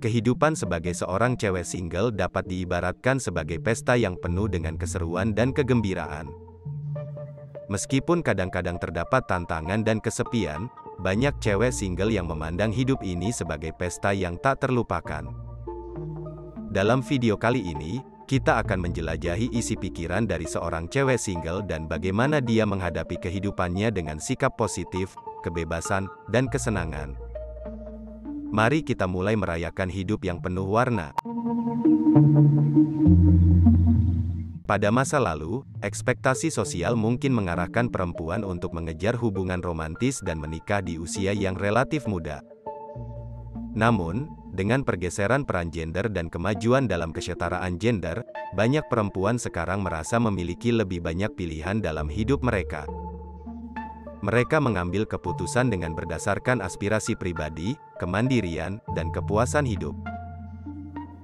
Kehidupan sebagai seorang cewek single dapat diibaratkan sebagai pesta yang penuh dengan keseruan dan kegembiraan. Meskipun kadang-kadang terdapat tantangan dan kesepian, banyak cewek single yang memandang hidup ini sebagai pesta yang tak terlupakan. Dalam video kali ini, kita akan menjelajahi isi pikiran dari seorang cewek single dan bagaimana dia menghadapi kehidupannya dengan sikap positif, kebebasan, dan kesenangan. Mari kita mulai merayakan hidup yang penuh warna. Pada masa lalu, ekspektasi sosial mungkin mengarahkan perempuan untuk mengejar hubungan romantis dan menikah di usia yang relatif muda. Namun, dengan pergeseran peran gender dan kemajuan dalam kesetaraan gender, banyak perempuan sekarang merasa memiliki lebih banyak pilihan dalam hidup mereka. Mereka mengambil keputusan dengan berdasarkan aspirasi pribadi, kemandirian, dan kepuasan hidup.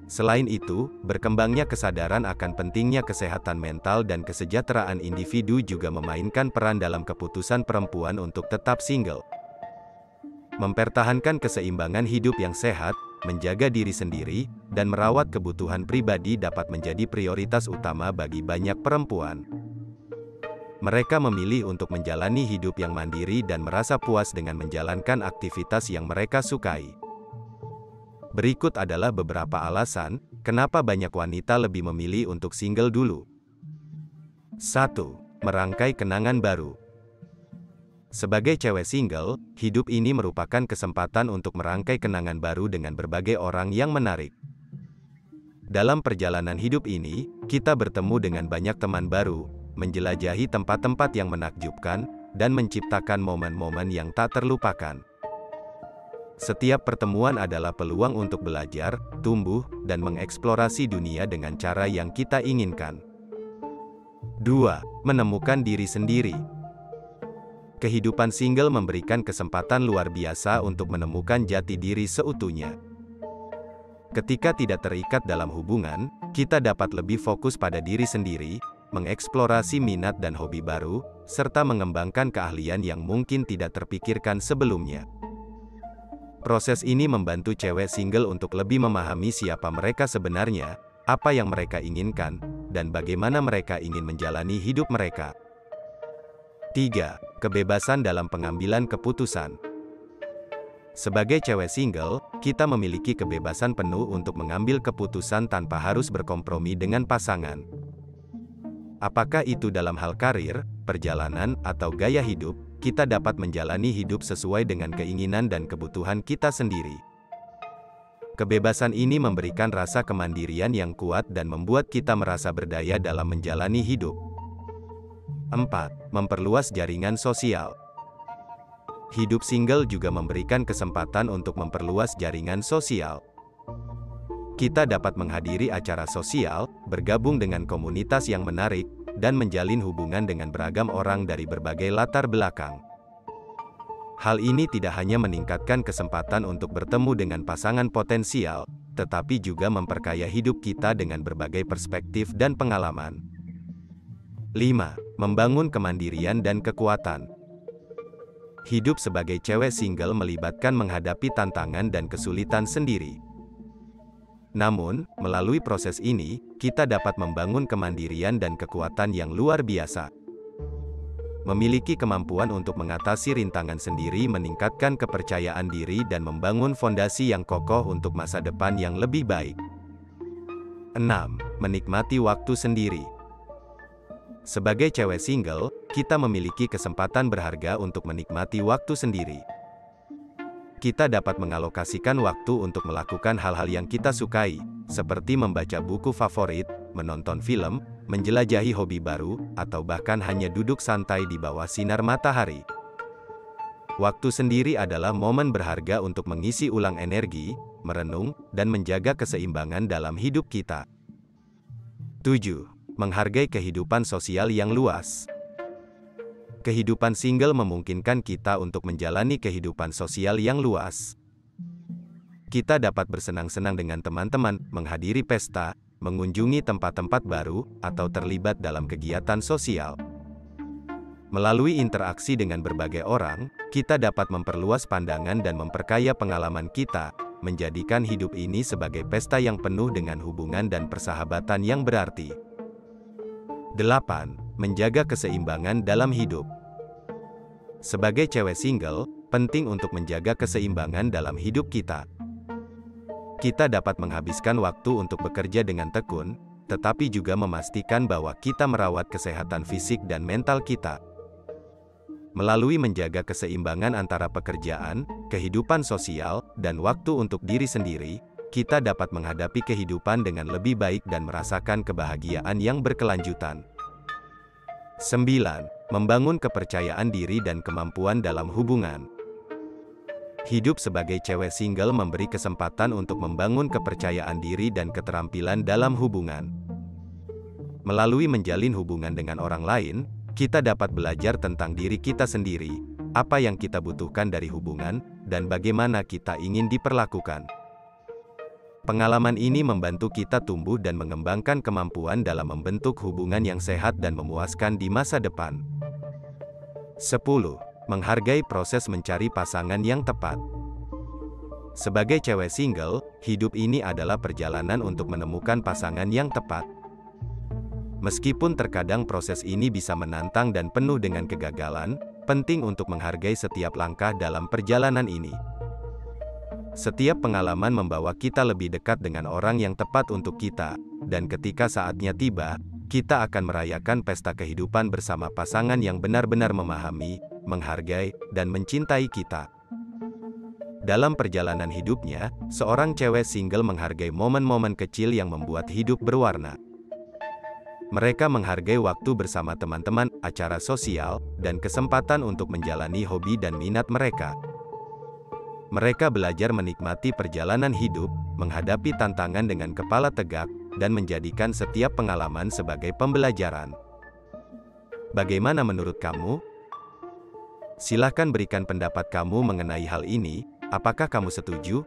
Selain itu, berkembangnya kesadaran akan pentingnya kesehatan mental dan kesejahteraan individu juga memainkan peran dalam keputusan perempuan untuk tetap single. Mempertahankan keseimbangan hidup yang sehat, menjaga diri sendiri, dan merawat kebutuhan pribadi dapat menjadi prioritas utama bagi banyak perempuan. Mereka memilih untuk menjalani hidup yang mandiri dan merasa puas dengan menjalankan aktivitas yang mereka sukai. Berikut adalah beberapa alasan, kenapa banyak wanita lebih memilih untuk single dulu. 1. Merangkai kenangan baru. Sebagai cewek single, hidup ini merupakan kesempatan untuk merangkai kenangan baru dengan berbagai orang yang menarik. Dalam perjalanan hidup ini, kita bertemu dengan banyak teman baru, menjelajahi tempat-tempat yang menakjubkan, dan menciptakan momen-momen yang tak terlupakan. Setiap pertemuan adalah peluang untuk belajar, tumbuh, dan mengeksplorasi dunia dengan cara yang kita inginkan. 2. Menemukan diri sendiri. Kehidupan single memberikan kesempatan luar biasa untuk menemukan jati diri seutuhnya. Ketika tidak terikat dalam hubungan, kita dapat lebih fokus pada diri sendiri, mengeksplorasi minat dan hobi baru, serta mengembangkan keahlian yang mungkin tidak terpikirkan sebelumnya. Proses ini membantu cewek single untuk lebih memahami siapa mereka sebenarnya, apa yang mereka inginkan, dan bagaimana mereka ingin menjalani hidup mereka. 3. Kebebasan dalam pengambilan keputusan. Sebagai cewek single, kita memiliki kebebasan penuh untuk mengambil keputusan tanpa harus berkompromi dengan pasangan. Apakah itu dalam hal karir, perjalanan, atau gaya hidup, kita dapat menjalani hidup sesuai dengan keinginan dan kebutuhan kita sendiri. Kebebasan ini memberikan rasa kemandirian yang kuat dan membuat kita merasa berdaya dalam menjalani hidup. 4. Memperluas jaringan sosial. Hidup single juga memberikan kesempatan untuk memperluas jaringan sosial. Kita dapat menghadiri acara sosial, bergabung dengan komunitas yang menarik, dan menjalin hubungan dengan beragam orang dari berbagai latar belakang. Hal ini tidak hanya meningkatkan kesempatan untuk bertemu dengan pasangan potensial, tetapi juga memperkaya hidup kita dengan berbagai perspektif dan pengalaman. 5. Membangun kemandirian dan kekuatan. Hidup sebagai cewek single melibatkan menghadapi tantangan dan kesulitan sendiri. Namun, melalui proses ini, kita dapat membangun kemandirian dan kekuatan yang luar biasa. Memiliki kemampuan untuk mengatasi rintangan sendiri meningkatkan kepercayaan diri dan membangun fondasi yang kokoh untuk masa depan yang lebih baik. 6. Menikmati waktu sendiri. Sebagai cewek single, kita memiliki kesempatan berharga untuk menikmati waktu sendiri. Kita dapat mengalokasikan waktu untuk melakukan hal-hal yang kita sukai, seperti membaca buku favorit, menonton film, menjelajahi hobi baru, atau bahkan hanya duduk santai di bawah sinar matahari. Waktu sendiri adalah momen berharga untuk mengisi ulang energi, merenung, dan menjaga keseimbangan dalam hidup kita. 7. Menghargai kehidupan sosial yang luas. Kehidupan single memungkinkan kita untuk menjalani kehidupan sosial yang luas. Kita dapat bersenang-senang dengan teman-teman, menghadiri pesta, mengunjungi tempat-tempat baru, atau terlibat dalam kegiatan sosial. Melalui interaksi dengan berbagai orang, kita dapat memperluas pandangan dan memperkaya pengalaman kita, menjadikan hidup ini sebagai pesta yang penuh dengan hubungan dan persahabatan yang berarti. 8. Menjaga keseimbangan dalam hidup. Sebagai cewek single, penting untuk menjaga keseimbangan dalam hidup kita. Kita dapat menghabiskan waktu untuk bekerja dengan tekun, tetapi juga memastikan bahwa kita merawat kesehatan fisik dan mental kita. Melalui menjaga keseimbangan antara pekerjaan, kehidupan sosial, dan waktu untuk diri sendiri, kita dapat menghadapi kehidupan dengan lebih baik dan merasakan kebahagiaan yang berkelanjutan. 9. Membangun kepercayaan diri dan kemampuan dalam hubungan. Hidup sebagai cewek single memberi kesempatan untuk membangun kepercayaan diri dan keterampilan dalam hubungan. Melalui menjalin hubungan dengan orang lain, kita dapat belajar tentang diri kita sendiri, apa yang kita butuhkan dari hubungan, dan bagaimana kita ingin diperlakukan. Pengalaman ini membantu kita tumbuh dan mengembangkan kemampuan dalam membentuk hubungan yang sehat dan memuaskan di masa depan. 10. Menghargai proses mencari pasangan yang tepat. Sebagai cewek single, hidup ini adalah perjalanan untuk menemukan pasangan yang tepat. Meskipun terkadang proses ini bisa menantang dan penuh dengan kegagalan, penting untuk menghargai setiap langkah dalam perjalanan ini. Setiap pengalaman membawa kita lebih dekat dengan orang yang tepat untuk kita, dan ketika saatnya tiba, kita akan merayakan pesta kehidupan bersama pasangan yang benar-benar memahami, menghargai, dan mencintai kita. Dalam perjalanan hidupnya, seorang cewek single menghargai momen-momen kecil yang membuat hidup berwarna. Mereka menghargai waktu bersama teman-teman, acara sosial, dan kesempatan untuk menjalani hobi dan minat mereka. Mereka belajar menikmati perjalanan hidup, menghadapi tantangan dengan kepala tegak, dan menjadikan setiap pengalaman sebagai pembelajaran. Bagaimana menurut kamu? Silahkan berikan pendapat kamu mengenai hal ini. Apakah kamu setuju?